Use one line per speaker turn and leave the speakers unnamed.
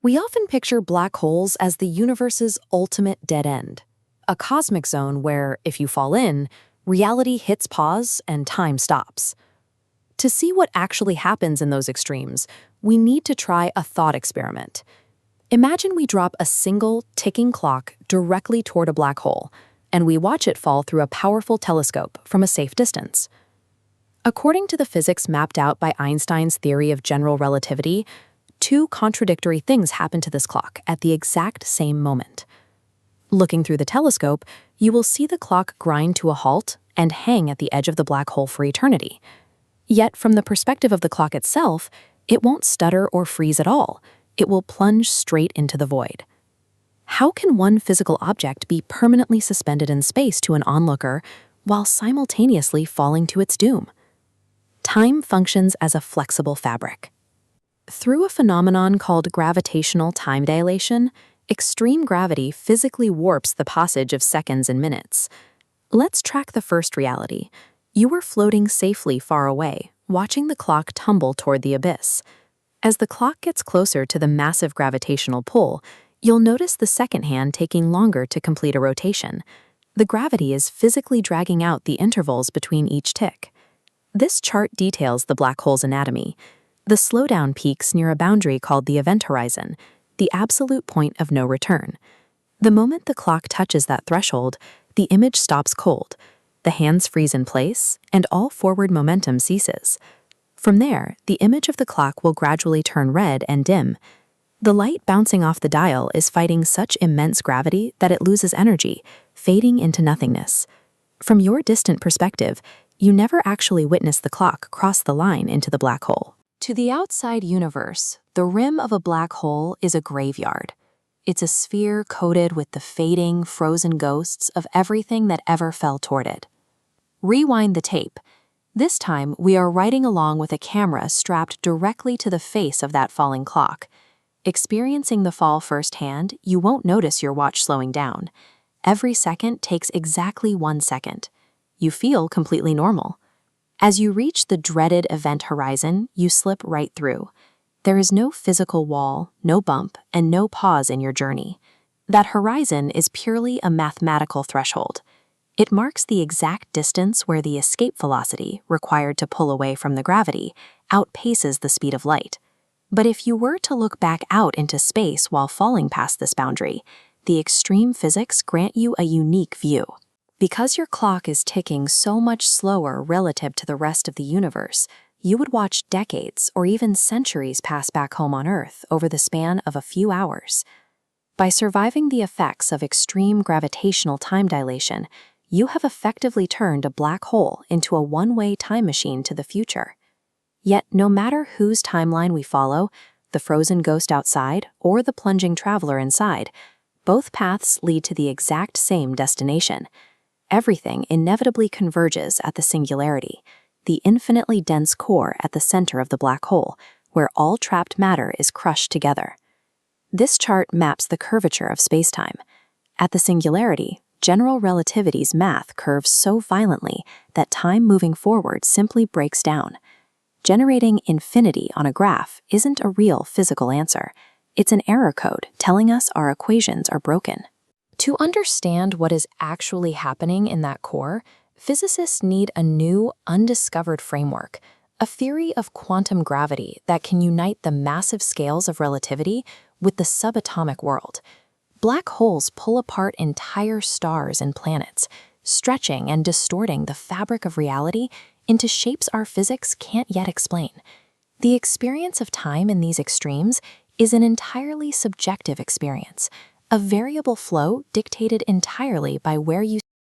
We often picture black holes as the universe's ultimate dead end, a cosmic zone where, if you fall in, reality hits pause and time stops. To see what actually happens in those extremes, we need to try a thought experiment. Imagine we drop a single ticking clock directly toward a black hole, and we watch it fall through a powerful telescope from a safe distance. According to the physics mapped out by Einstein's theory of general relativity, two contradictory things happen to this clock at the exact same moment. Looking through the telescope, you will see the clock grind to a halt and hang at the edge of the black hole for eternity. Yet, from the perspective of the clock itself, it won't stutter or freeze at all. It will plunge straight into the void. How can one physical object be permanently suspended in space to an onlooker while simultaneously falling to its doom? Time functions as a flexible fabric. Through a phenomenon called gravitational time dilation, extreme gravity physically warps the passage of seconds and minutes. Let's track the first reality. You were floating safely far away, watching the clock tumble toward the abyss. As the clock gets closer to the massive gravitational pull, you'll notice the second hand taking longer to complete a rotation. The gravity is physically dragging out the intervals between each tick. This chart details the black hole's anatomy. The slowdown peaks near a boundary called the event horizon, the absolute point of no return. The moment the clock touches that threshold, the image stops cold, the hands freeze in place, and all forward momentum ceases. From there, the image of the clock will gradually turn red and dim. The light bouncing off the dial is fighting such immense gravity that it loses energy, fading into nothingness. From your distant perspective, you never actually witness the clock cross the line into the black hole. To the outside universe, the rim of a black hole is a graveyard. It's a sphere coated with the fading, frozen ghosts of everything that ever fell toward it. Rewind the tape. This time, we are riding along with a camera strapped directly to the face of that falling clock. Experiencing the fall firsthand, you won't notice your watch slowing down. Every second takes exactly 1 second. You feel completely normal. As you reach the dreaded event horizon, you slip right through. There is no physical wall, no bump, and no pause in your journey. That horizon is purely a mathematical threshold. It marks the exact distance where the escape velocity, required to pull away from the gravity, outpaces the speed of light. But if you were to look back out into space while falling past this boundary, the extreme physics grant you a unique view. Because your clock is ticking so much slower relative to the rest of the universe, you would watch decades or even centuries pass back home on Earth over the span of a few hours. By surviving the effects of extreme gravitational time dilation, you have effectively turned a black hole into a one-way time machine to the future. Yet, no matter whose timeline we follow, the frozen ghost outside or the plunging traveler inside, both paths lead to the exact same destination. Everything inevitably converges at the singularity, the infinitely dense core at the center of the black hole, where all trapped matter is crushed together. This chart maps the curvature of spacetime. At the singularity, general relativity's math curves so violently that time moving forward simply breaks down. Generating infinity on a graph isn't a real physical answer. It's an error code telling us our equations are broken. To understand what is actually happening in that core, physicists need a new, undiscovered framework, a theory of quantum gravity that can unite the massive scales of relativity with the subatomic world. Black holes pull apart entire stars and planets, stretching and distorting the fabric of reality into shapes our physics can't yet explain. The experience of time in these extremes is an entirely subjective experience, a variable flow dictated entirely by where you